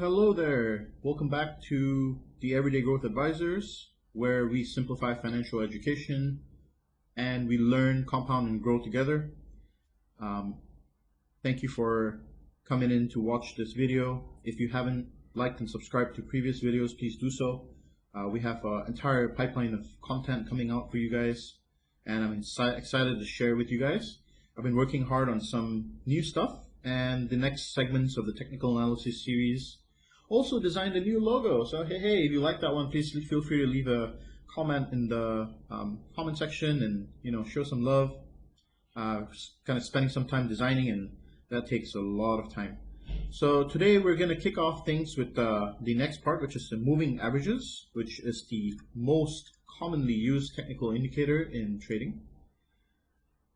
Hello there. Welcome back to the Everyday Growth Advisors, where we simplify financial education and we learn, compound, and grow together. Thank you for coming in to watch this video. If you haven't liked and subscribed to previous videos, please do so. We have an entire pipeline of content coming out for you guys, and I'm excited to share with you guys. I've been working hard on some new stuff, and the next segments of the technical analysis series also designed a new logo. So hey, if you like that one, please feel free to leave a comment in the comment section and show some love. Kind of spending some time designing, and that takes a lot of time. So today we're going to kick off things with the next part, which is the moving averages, which is the most commonly used technical indicator in trading.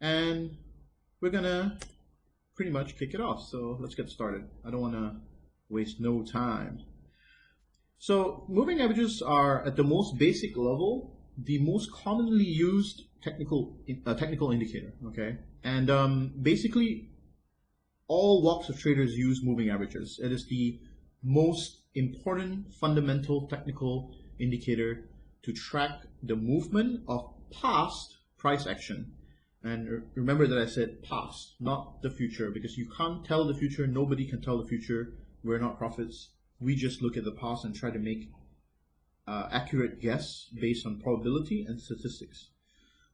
And we're going to pretty much kick it off. So let's get started. I don't want to waste no time. So moving averages are, at the most basic level, the most commonly used technical indicator. Okay, and basically all walks of traders use moving averages. It is the most important fundamental technical indicator to track the movement of past price action. And remember that I said past, not the future, because you can't tell the future. Nobody can tell the future. We're not prophets. We just look at the past and try to make accurate guess based on probability and statistics.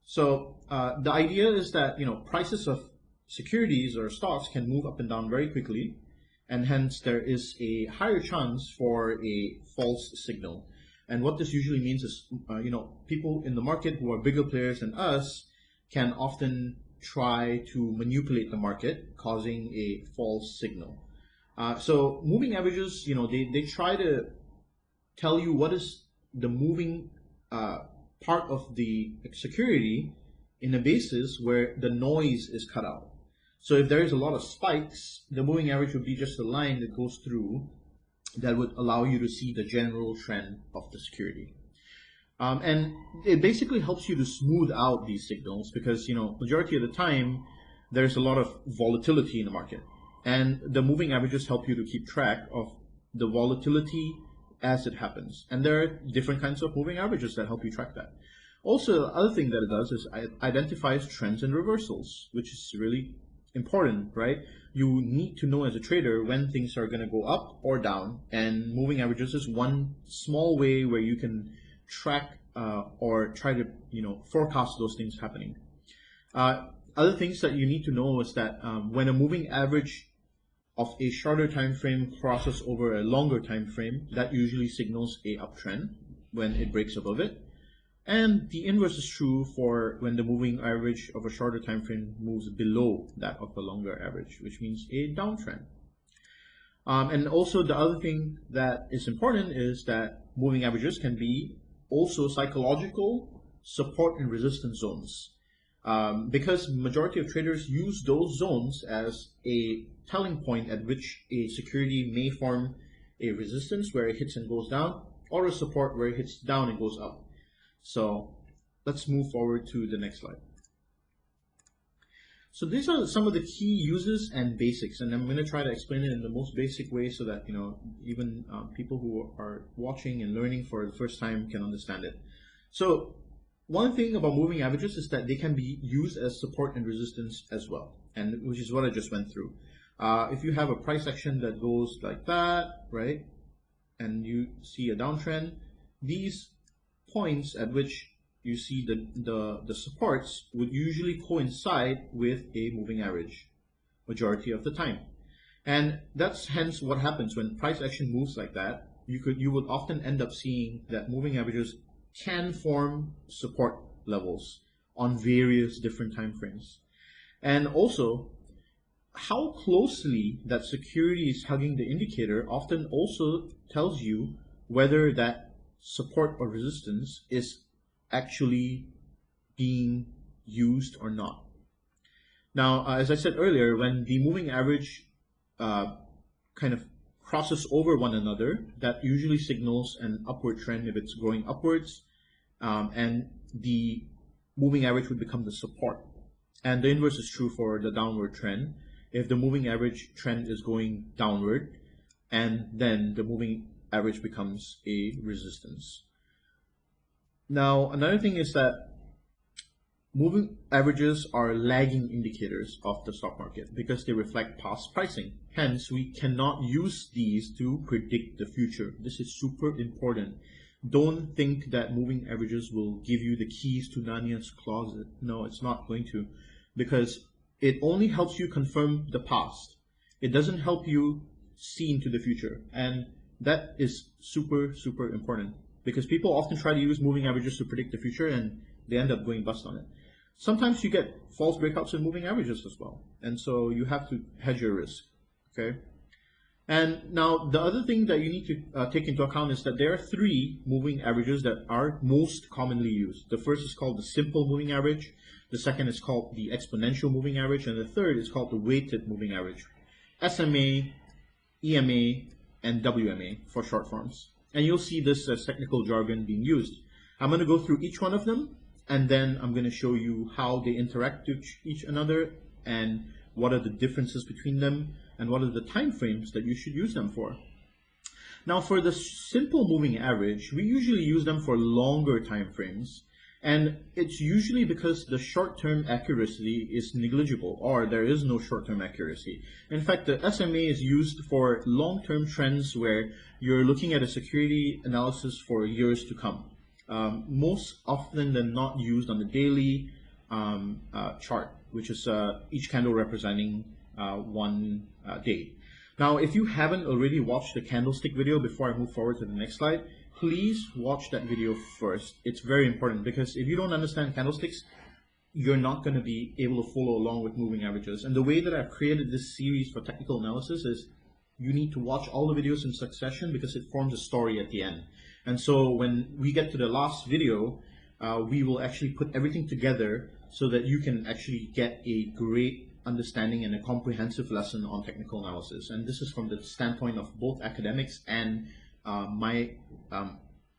So the idea is that prices of securities or stocks can move up and down very quickly, and hence there is a higher chance for a false signal. And what this usually means is people in the market who are bigger players than us can often try to manipulate the market, causing a false signal. So moving averages, they try to tell you what is the moving part of the security in a basis where the noise is cut out. So if there is a lot of spikes, the moving average would be just a line that goes through that would allow you to see the general trend of the security. And it basically helps you to smooth out these signals because, majority of the time, there's a lot of volatility in the market. And the moving averages help you to keep track of the volatility as it happens. And there are different kinds of moving averages that help you track that. Also, the other thing that it does is it identifies trends and reversals, which is really important, right? You need to know as a trader when things are going to go up or down. And moving averages is one small way where you can track or try to forecast those things happening. Other things that you need to know is that when a moving average of a shorter time frame crosses over a longer time frame, that usually signals a uptrend when it breaks above it. And the inverse is true for when the moving average of a shorter time frame moves below that of a longer average, which means a downtrend. And also the other thing that is important is that moving averages can be also psychological support and resistance zones, because majority of traders use those zones as a telling point at which a security may form a resistance where it hits and goes down, or a support where it hits down and goes up. So let's move forward to the next slide. So these are some of the key uses and basics, and I'm going to try to explain it in the most basic way so that even people who are watching and learning for the first time can understand it. So one thing about moving averages is that they can be used as support and resistance as well, and which is what I just went through. If you have a price action that goes like that, right, and you see a downtrend, these points at which you see the supports would usually coincide with a moving average majority of the time. And that's hence what happens when price action moves like that. You would often end up seeing that moving averages can form support levels on various different time frames. And also, how closely that security is hugging the indicator often also tells you whether that support or resistance is actually being used or not. Now, as I said earlier, when the moving average kind of crosses over one another, that usually signals an upward trend if it's going upwards, and the moving average would become the support. And the inverse is true for the downward trend. If the moving average trend is going downward, and then the moving average becomes a resistance. Now, another thing is that moving averages are lagging indicators of the stock market because they reflect past pricing. Hence, we cannot use these to predict the future. This is super important. Don't think that moving averages will give you the keys to Narnia's closet. No, it's not going to, because it only helps you confirm the past. It doesn't help you see into the future. And that is super, super important because people often try to use moving averages to predict the future and they end up going bust on it. Sometimes you get false breakouts in moving averages as well. And so you have to hedge your risk, okay? And now the other thing that you need to take into account is that there are 3 moving averages that are most commonly used. The first is called the simple moving average. The second is called the exponential moving average. And the third is called the weighted moving average. SMA, EMA, and WMA for short forms. And you'll see this as technical jargon being used. I'm going to go through each one of them, and then I'm going to show you how they interact with each another and what are the differences between them and what are the time frames that you should use them for. Now, for the simple moving average, we usually use them for longer time frames, and it's usually because the short-term accuracy is negligible, or there is no short-term accuracy. In fact, the SMA is used for long-term trends where you're looking at a security analysis for years to come. Most often than not used on the daily chart, which is each candle representing one day. Now, if you haven't already watched the candlestick video before I move forward to the next slide, please watch that video first. It's very important because if you don't understand candlesticks, you're not going to be able to follow along with moving averages. And the way that I've created this series for technical analysis is you need to watch all the videos in succession because it forms a story at the end. And so when we get to the last video, we will actually put everything together so that you can actually get a great understanding and a comprehensive lesson on technical analysis. And this is from the standpoint of both academics and my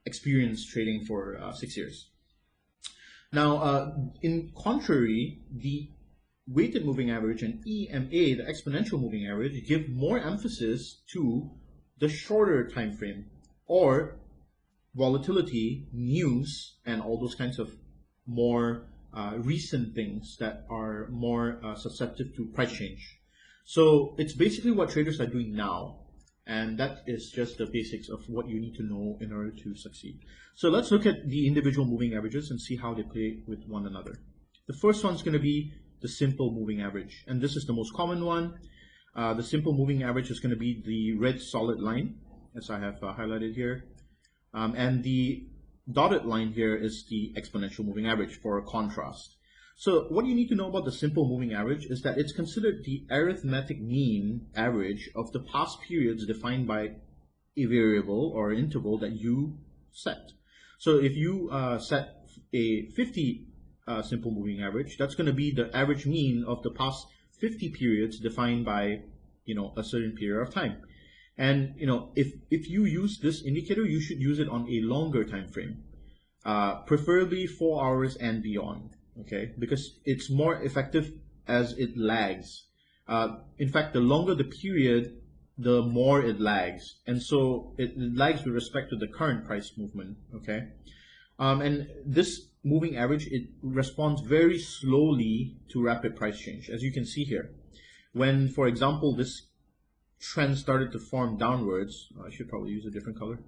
experience trading for 6 years. Now, in contrary, the weighted moving average and EMA, the exponential moving average, give more emphasis to the shorter time frame, or volatility, news, and all those kinds of more recent things that are more susceptible to price change. So it's basically what traders are doing now, and that is just the basics of what you need to know in order to succeed. So let's look at the individual moving averages and see how they play with one another. The first one is going to be the simple moving average, and this is the most common one. The simple moving average is going to be the red solid line, as I have highlighted here. And the dotted line here is the exponential moving average for contrast. So what you need to know about the simple moving average is that it's considered the arithmetic mean average of the past periods defined by a variable or interval that you set. So if you set a 50 simple moving average, that's going to be the average mean of the past 50 periods defined by, a certain period of time. And if you use this indicator, you should use it on a longer time frame, preferably 4 hours and beyond, okay? Because it's more effective as it lags. In fact, the longer the period, the more it lags, and so it lags with respect to the current price movement, okay? And this moving average, it responds very slowly to rapid price change, as you can see here. When, for example, this trend started to form downwards, I should probably use a different color.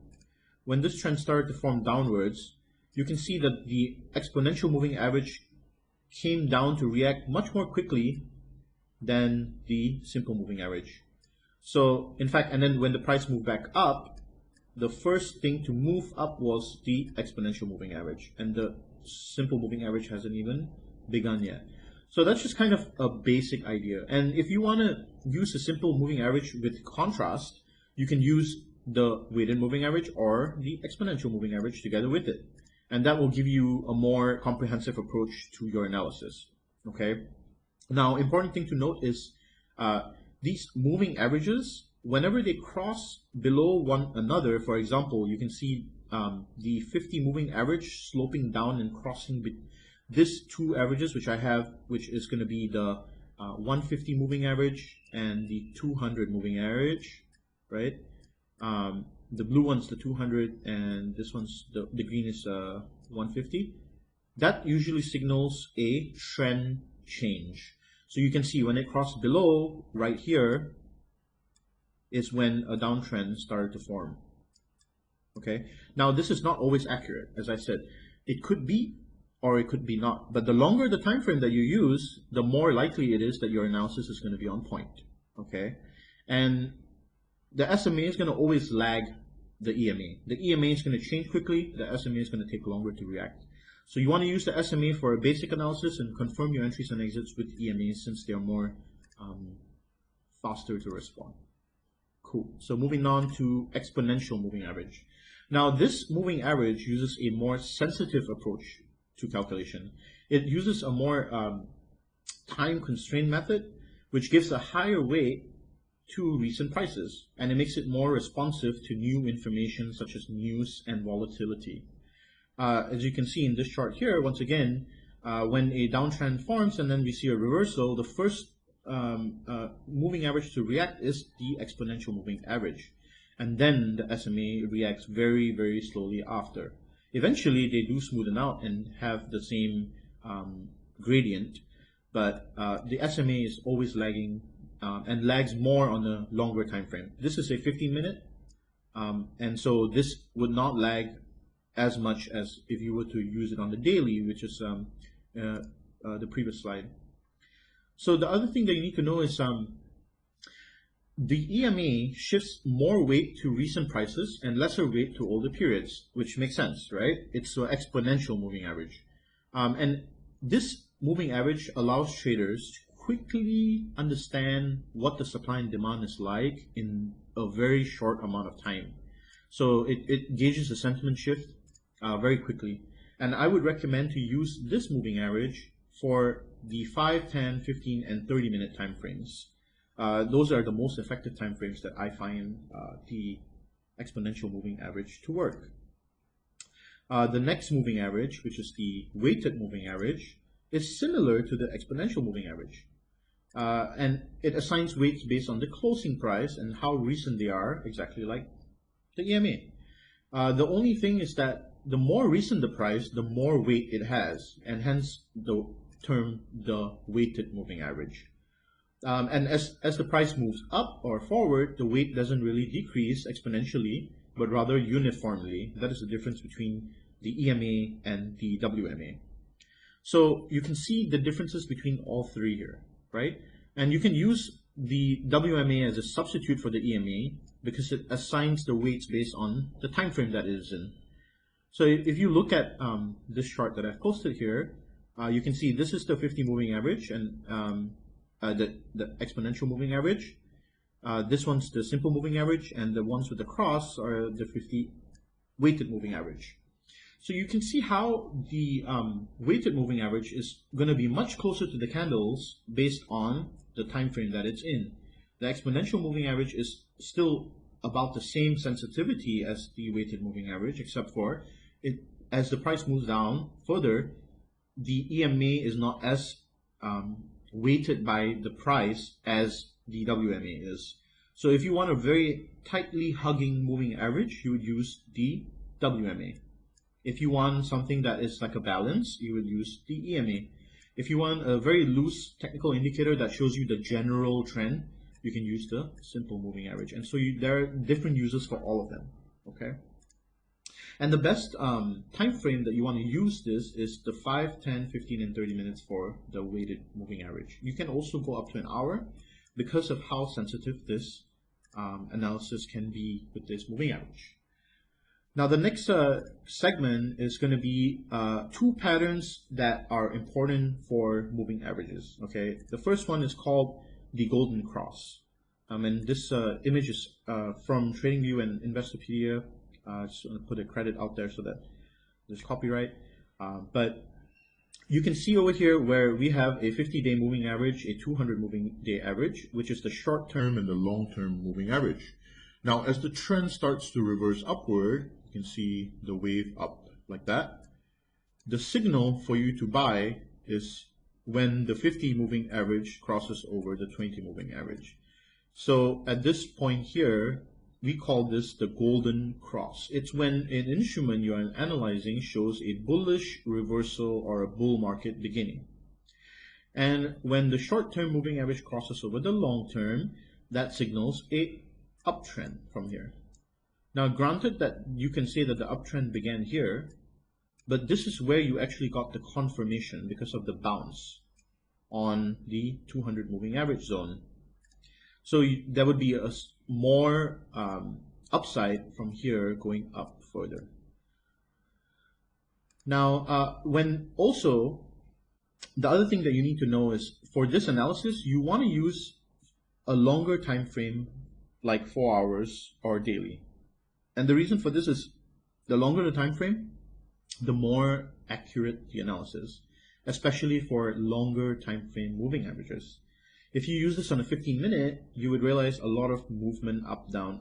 When this trend started to form downwards, you can see that the exponential moving average came down to react much more quickly than the simple moving average. So, in fact, and then when the price moved back up, the first thing to move up was the exponential moving average, and the simple moving average hasn't even begun yet. So that's just kind of a basic idea. And if you want to use a simple moving average with contrast, you can use the weighted moving average or the exponential moving average together with it. And that will give you a more comprehensive approach to your analysis. Okay. Now, important thing to note is these moving averages, whenever they cross below one another, for example, you can see the 50 moving average sloping down and crossing these two averages, which I have, which is going to be the 150 moving average and the 200 moving average, right? The blue one's the 200, and this one's the green is 150. That usually signals a trend change. So you can see when it crossed below right here is when a downtrend started to form. Okay, now this is not always accurate. As I said, it could be or it could be not, but the longer the time frame that you use, the more likely it is that your analysis is going to be on point. Okay, and the SMA is going to always lag the EMA. The EMA is going to change quickly, the SMA is going to take longer to react. So you want to use the SMA for a basic analysis and confirm your entries and exits with EMAs since they are more faster to respond. Cool. So moving on to exponential moving average. Now this moving average uses a more sensitive approach to calculation. It uses a more time constrained method, which gives a higher weight to recent prices, and it makes it more responsive to new information such as news and volatility. As you can see in this chart here, once again, when a downtrend forms and then we see a reversal, the first moving average to react is the exponential moving average, and then the SMA reacts very, very slowly after. Eventually they do smoothen out and have the same gradient, but the SMA is always lagging and lags more on a longer time frame. This is a 15-minute, and so this would not lag as much as if you were to use it on the daily, which is the previous slide. So the other thing that you need to know is the EMA shifts more weight to recent prices and lesser weight to older periods, which makes sense, right? It's an exponential moving average. And this moving average allows traders to quickly understand what the supply and demand is like in a very short amount of time. So it gauges the sentiment shift very quickly. And I would recommend to use this moving average for the 5, 10, 15, and 30-minute time frames. Those are the most effective time frames that I find the exponential moving average to work. The next moving average, which is the weighted moving average, is similar to the exponential moving average. And it assigns weights based on the closing price and how recent they are, exactly like the EMA. The only thing is that the more recent the price, the more weight it has, and hence the term the weighted moving average. And as the price moves up or forward, the weight doesn't really decrease exponentially, but rather uniformly. That is the difference between the EMA and the WMA. So you can see the differences between all three here, right? And you can use the WMA as a substitute for the EMA because it assigns the weights based on the time frame that it is in. So if you look at this chart that I've posted here, you can see this is the 50 moving average and the exponential moving average. This one's the simple moving average, and the ones with the cross are the 50 weighted moving average. So you can see how the weighted moving average is going to be much closer to the candles based on the time frame that it's in. The exponential moving average is still about the same sensitivity as the weighted moving average, except for as the price moves down further, the EMA is not as weighted by the price as the WMA is. So if you want a very tightly hugging moving average, you would use the WMA. If you want something that is like a balance, you would use the EMA. If you want a very loose technical indicator that shows you the general trend, you can use the simple moving average. And so there are different uses for all of them, okay? And the best time frame that you want to use this is the 5, 10, 15, and 30 minutes for the weighted moving average. You can also go up to an hour because of how sensitive this analysis can be with this moving average. Now the next segment is going to be two patterns that are important for moving averages. Okay, the first one is called the golden cross. And this image is from TradingView and Investopedia. Just want to put a credit out there so that there's copyright. But you can see over here where we have a 50-day moving average, a 200 moving day average, which is the short-term and the long-term moving average. Now, as the trend starts to reverse upward, you can see the wave up like that. The signal for you to buy is when the 50 moving average crosses over the 20 moving average. So at this point here, we call this the golden cross. It's when an instrument you are analyzing shows a bullish reversal or a bull market beginning. And when the short-term moving average crosses over the long-term, that signals a uptrend from here. Now, granted that you can say that the uptrend began here, but this is where you actually got the confirmation because of the bounce on the 200 moving average zone. So there would be a more upside from here going up further. Now, the other thing that you need to know is for this analysis, you want to use a longer time frame like 4 hours or daily. And the reason for this is the longer the time frame, the more accurate the analysis, especially for longer time frame moving averages. If you use this on a 15-minute, you would realize a lot of movement up, down,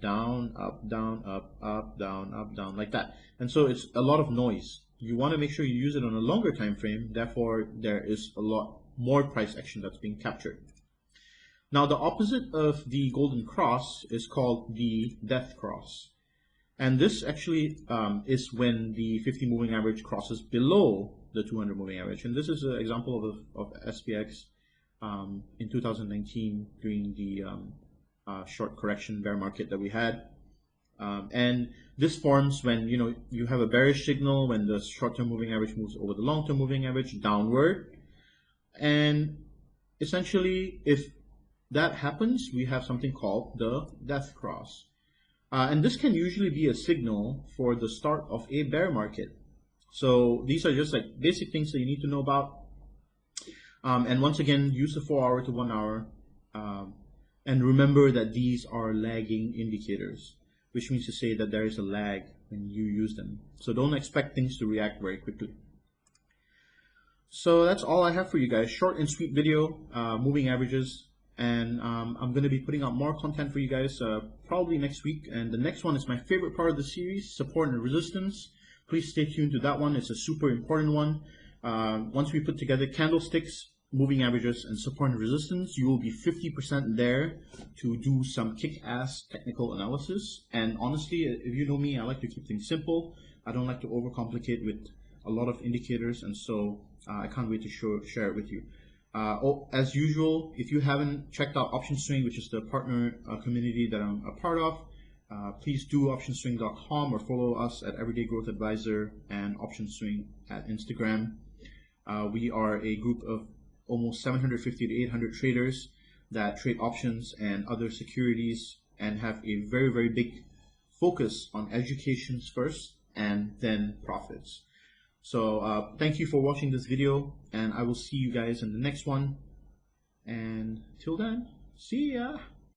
down, up, down, up, down, like that. And so it's a lot of noise. You want to make sure you use it on a longer time frame, therefore there is a lot more price action that's being captured. Now the opposite of the golden cross is called the death cross. And this actually is when the 50 moving average crosses below the 200 moving average. And this is an example of SPX in 2019 during the short correction bear market that we had. And this forms when you have a bearish signal when the short-term moving average moves over the long-term moving average downward. And essentially, if that happens, we have something called the death cross. And this can usually be a signal for the start of a bear market. So these are just like basic things that you need to know about. And once again, use the 4 hour to 1 hour. And remember that these are lagging indicators, which means to say that there is a lag when you use them. So don't expect things to react very quickly. So that's all I have for you guys. Short and sweet video, moving averages. And I'm going to be putting out more content for you guys probably next week. And the next one is my favorite part of the series, support and resistance. Please stay tuned to that one. It's a super important one. Once we put together candlesticks, moving averages, and support and resistance, you will be 50% there to do some kick-ass technical analysis. And honestly, if you know me, I like to keep things simple. I don't like to overcomplicate with a lot of indicators, and so I can't wait to share it with you. As usual, if you haven't checked out OptionsSwing, which is the partner community that I'm a part of, please do OptionsSwing.com or follow us at Everyday Growth Advisor and OptionsSwing at Instagram. We are a group of almost 750 to 800 traders that trade options and other securities and have a very, very big focus on educations first and then profits. So thank you for watching this video, and I will see you guys in the next one. And till then, see ya!